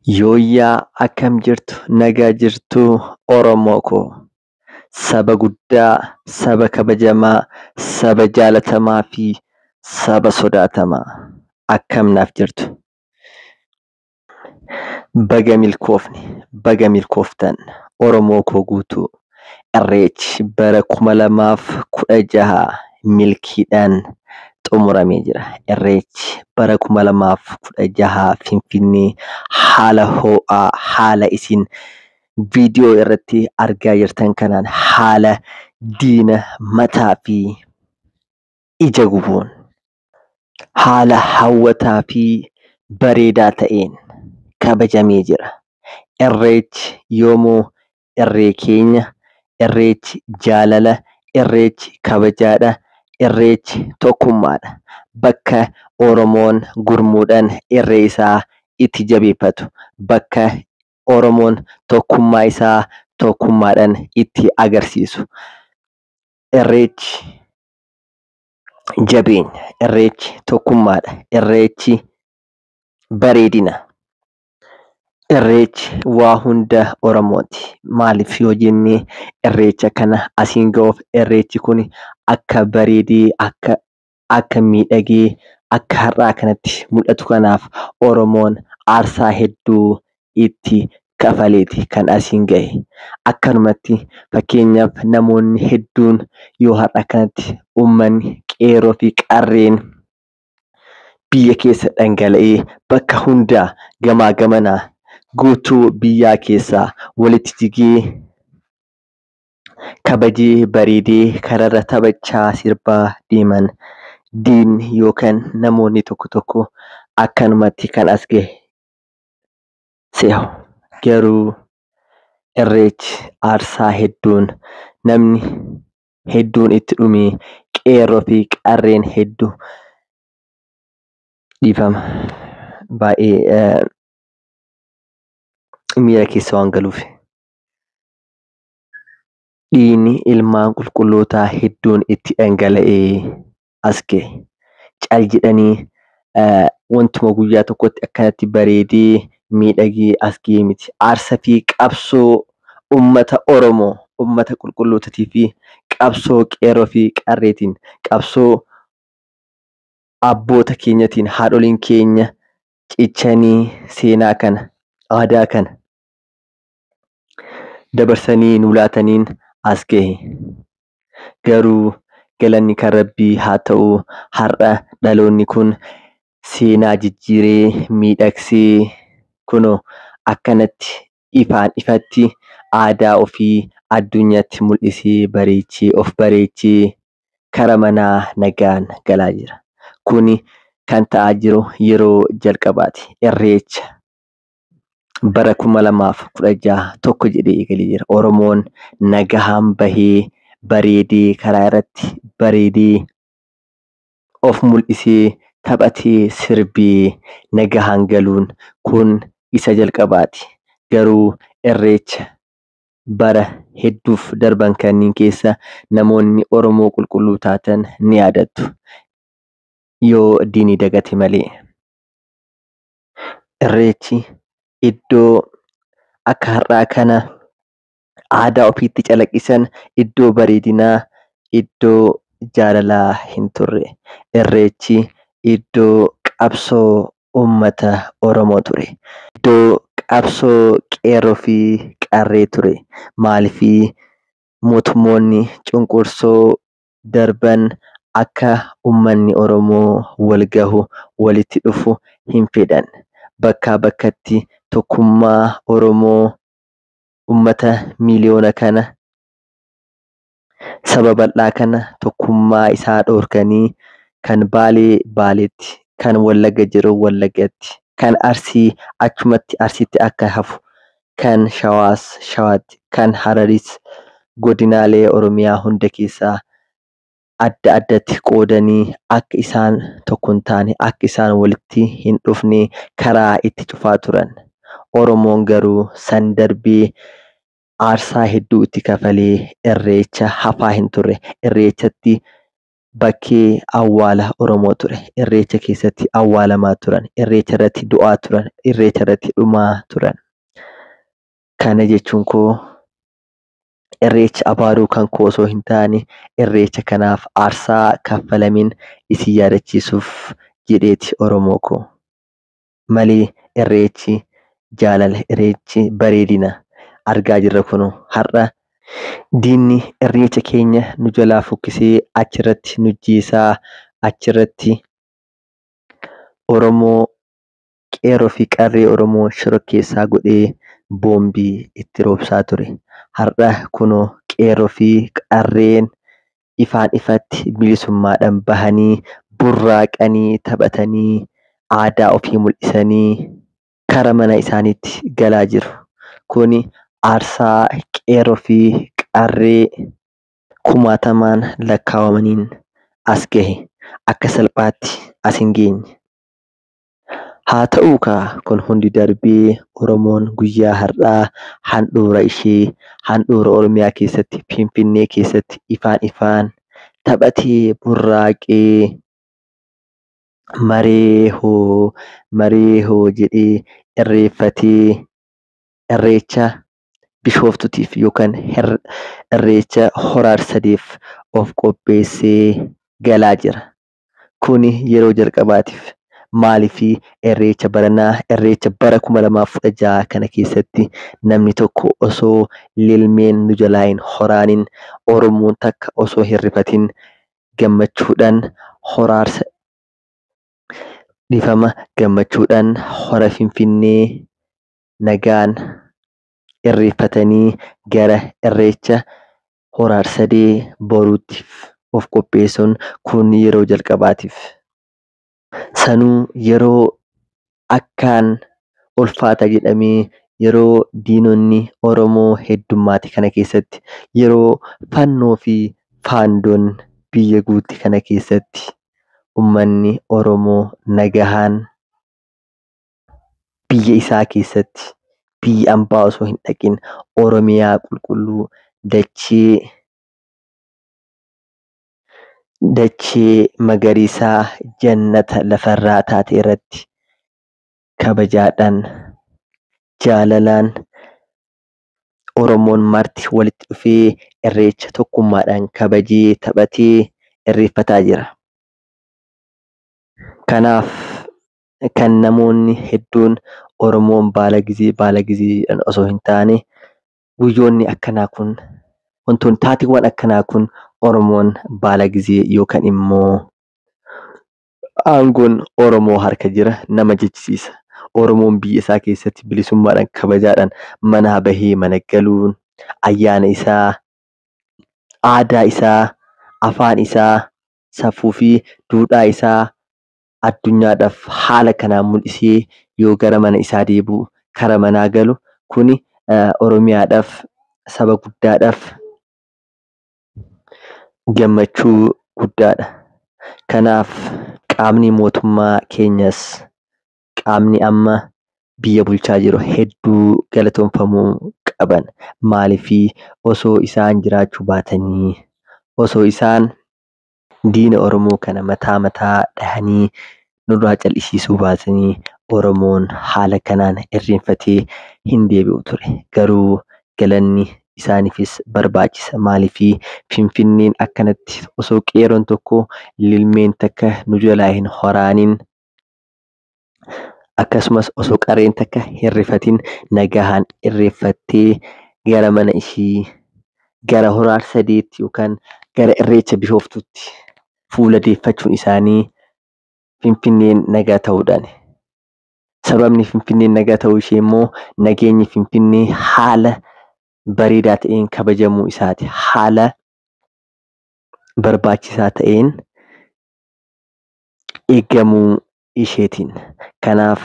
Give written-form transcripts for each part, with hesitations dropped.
Yooyyaa akkam jirtu nagaa jirtuu Oromoo koo saba guddaa saba kabajamaa saba jaalatamaa fi saba sodaatamaa akkam naaf jirtu baga milkooftan Oromoo koo guutuu Irreechi bara 2016 milkiidhaan xumuramee jira. Irreechi bara 2016 Finfinnee haala ho'aa haala isin viidiyoo irratti argaa jirtan kanaan haala diina mataa fi ija gubuun haala hawwataa fi bareedaa ta'een kabajamee jira. Irreechi yoomuu irree keenya, irreechi jaalala, irreechi kabajaadha, irreechi tokkummaadha. Bakka Oromoon gurmuudhaan irree isaa itti jabeeffatu, bakka Oromoon tokkummaa isaa tokkummaadhaan itti agarsiisu. Irreechi jabeenya, irreechi tokkummaadha, irreechi bareedina. Irreechi waa hunda Oromooti. Maaliif yoo jennee irreecha kana asiin ga'uuf irreechi kun akka bareedee akka miidhagee akka har'aa kanatti mul'atu kanaaf Oromoon aarsaa hedduu itti kafaleeti kan asiin ga'e. Akkanumatti fakkeenyaaf namoonni hedduun yoo har'a kanatti uummanni qeerroo fi qarreen biyya keessa dhangala'ee bakka hundaa gamaa gamanaa guutuu biyyaa keessaa walitti jigee kabajee bareedee karaarra taphachaa sirbaa deeman diinni yookaan namoonni tokko tokko akkanumatti kan as gahe se'u. Garuu irreechi aarsaa hedduun namni hedduun itti dhumee qeerroo fi qarreen hedduu dhiifama baay'ee miira keessa waan galuuf dhiigni ilmaan qulqullootaa hedduun itti dhangala'ee as gahe. Cal jedhanii wantuma guyyaa tokkotti akkanatti bareedee miidhagee as gahee miti. Aarsaa fi qabsoo uummata Oromoo, uummata qulqullootaatii fi qabsoo qeerroo fi qarreetiin, qabsoo abboota keenyatiin, haadholiin keenya cichanii seenaa kana, aadaa kana dabarsanii nu laataniin as gahe. Garuu galanni kan Rabbii haa ta'u, har'a dhaloonni kun seenaa jijjiiree miidhagsee kunoo akkanatti ifaan ifatti aadaa ofii addunyaatti mul'isee bareechee of bareechee kara manaa nagaan galaa jira. Kuni kan ta'aa jiru yeroo jalqabaati. Irreecha bara 2016 tokko jedhee eegalee jira. Oromoon nagahaan bahee bareedee karaa irratti bareedee of mul'isee taphatee sirbee nagahaan galuun kun isa jalqabaati. Garuu irreecha bara hedduuf darban kanneen keessa namoonni Oromoo qulqulluu taatan ni yaadattu. Yoo diinii dagate malee. Irreechi iddoo akka har'aa kana aadaa ofiitti calaqqisan, iddoo bareedinaa, iddoo jaalalaa hin turre. Irreechi iddoo qabsoo uummata Oromoo ture. Iddoo qabsoo qeerroo fi qarree ture. Maaliif mootummoonni cunqursoo darban akka uummanni Oromoo wal gahu, walitti dhufu hin fedhan. Bakkaa bakkatti tokkummaa Oromoo uummata miliyoona kana, saba bal'aa kana tokkummaa isaa dhorkanii kan Baalee Baaleetti, kan Wallagga jiru Wallaggatti, kan Arsii achumatti Arsiitti akka hafu, kan Shawaas Shawaatti, kan Hararis godinaalee Oromiyaa hunda keessaa adda addatti qoodanii akka isaan tokko hin taane, akka isaan walitti hin dhufne karaa itti cufaa turan. Oromoon garuu san darbee aarsaa hedduu itti kafalee irreecha hafaa hin turre. Irreechatti bakkee awwaala Oromoo ture. Irreecha keessatti awwaalamaa turan, irreecha irratti du'aa turan, irreecha irratti dhumaa turan. Kana jechuun koo irreecha abaaruu kan koo osoo hin taane irreecha kanaaf aarsaa kaffalamin isin yaadachiisuuf jedheeti Oromoo koo. Malee irreechi jaalala, irreechi bareedina argaa jirra kunoo har'a diinni irreecha keenya nu jalaa fokkisee achirratti nu jiisaa, achirratti Oromoo qeerroo fi qarree Oromoo shororkeessaa godhee boombii itti roobsaa ture. Har'a kunoo qeerroo fi qarreen ifaan ifatti bilisummaadhaan bahanii burraaqanii taphatanii aadaa ofii mul'isanii kara mana isaaniitti galaa jiru. Kuni aarsaa qeerroo fi qarree kumaatamaan lakkaawamaniin as gahe. Akka salphaatti as hin geenye. Haa ta'uu kun hundi darbee Oromoon guyyaa har'aa handhuura ishee handhuura Oromiyaa keessatti Finfinnee keessatti ifaan ifaan taphatee burraaqee maree hoo jedhee irreeffatee irreecha Bishooftuutiif yookaan irreecha Hora Arsadeef of qopheessee galaa jira. Kuni yeroo jalqabaatiif. Maaliifii irreecha baranaa irreecha bara 2016 kana keessatti namni tokko osoo lilmeen nu jalaa hin horaanin Oromoon takka osoo hin rifatin gammachuudhaan gammachuudhaan hora Finfinnee nagaan irreeffatanii gara irreecha Hora Arsadee boruutiif of qopheessuun kun yeroo jalqabaatiif. Sanuu yeroo akkaan ulfaata jedhamee yeroo diinonni Oromoo heddummaate kana keessatti yeroo fannoo fi faandoon biyya guutte kana keessatti uummanni Oromoo nagahaan biyya isaa keessatti biyya ambaa osoo hin dhaqin Oromiyaa qulqulluu dachee magariisaa jannata lafarraa taate irratti kabajaadhaan jaalalaan Oromoon marti walitti dhufee irreecha tokkummaadhaan kabajee taphatee irreeffataa jira. Kanaaf kan namoonni hedduun Oromoon baala gizeedhaan osoo hin taane guyyoonni akkanaa kun wantoonni taateewwan akkanaa kun Oromoon baala gizee yookaan immoo aangoon Oromoo harka jira nama jechisiisa. Oromoon biyya isaa keessatti bilisummaadhaan kabajaadhaan manaa bahee mana galuun ayyaana isaa, aadaa isaa, afaan isaa, safuu fi duudhaa isaa addunyaadhaaf haala kanaan mul'isee yoo gara mana isaa deebi'u kara manaa galu kuni Oromiyaadhaaf saba guddaadhaaf gammachuu guddaadha. Kanaaf qaamni mootummaa keenyas qaamni amma biyya bulchaa jiru hedduu galatoomfamuu qaban. Maaliifii osoo isaan jiraachuu baatanii osoo isaan diina Oromoo kana mataa dhahanii nurraa cal'isiisuu baatanii Oromoon haala kanaan irreeffatee hin deebi'u ture. Garuu galanni isaaniifis barbaachisa. Maaliifii Finfinneen akkanatti osoo qeerroon tokko lilmeen takka nu jalaa hin horaanin akkasumas osoo qarreen takka hin rifatin nagahaan irreeffattee gara mana ishii gara Hora Arsadeetti yookaan gara irreecha Bishooftuutti fuula deeffachuun isaanii Finfinneen nagaa ta'uudhaan. Sababni Finfinneen nagaa ta'uu ishee immoo nageenyi Finfinnee haala bareedaa ta'een kabajamuu isaati. Haala barbaachisaa ta'een eegamuu isheetiin. Kanaaf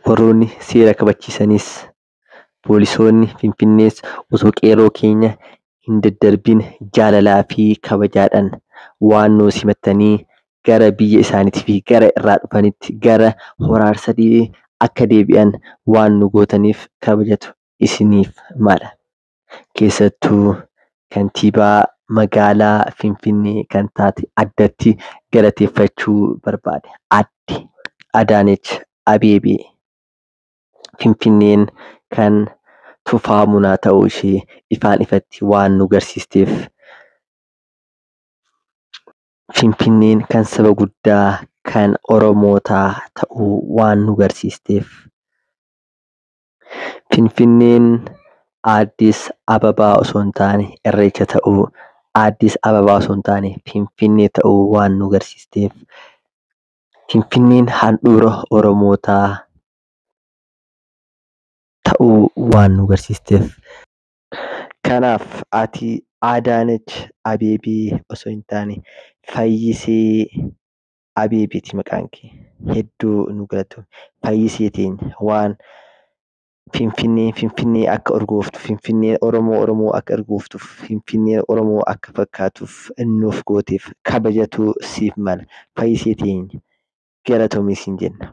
warroonni seera kabachiisanis poolisoonni Finfinnees osoo qeerroo keenya hin daddarbin jaalalaa fi kabajaadhaan waan nu simattanii gara biyya isaaniitii fi gara irraa dhufanitti gara Hora Arsadee akka deebi'an waan nu gootaniif kabajatu isiniif mala. Keessattuu kantiibaa magaalaa Finfinnee kan taate addatti galateeffachuu barbaade. Aadde Adaanech Abeebee Finfinneen kan tufaamunaa ta'uu ishee ifaan ifatti waan nu agarsiisteef, Finfinneen kan saba guddaa kan Oromootaa ta'uu waan nu agarsiisteef, Finfinneen Addis Ababaa osoo hin taane Irreecha ta'uu, Addis Ababaa osoo hin taane Finfinnee ta'uu waan nu agarsiisteef, Finfinneen handhuura Oromootaa ta'uu waan nu agarsiisteef. Kanaaf ati Adaanech Abeebee osoo hin taane Fayyisee Abeebeeti maqaan kee. Hedduu nu galatoomii. Fayyisee teenya waan Finfinneen Finfinnee akka urgooftu, Finfinneen Oromoo akka urgooftuuf, Finfinneen Oromoo akka fakkaatuuf nuuf gooteef kabajatu siif mala. Fayyisee teenya galatoomi siin jenna.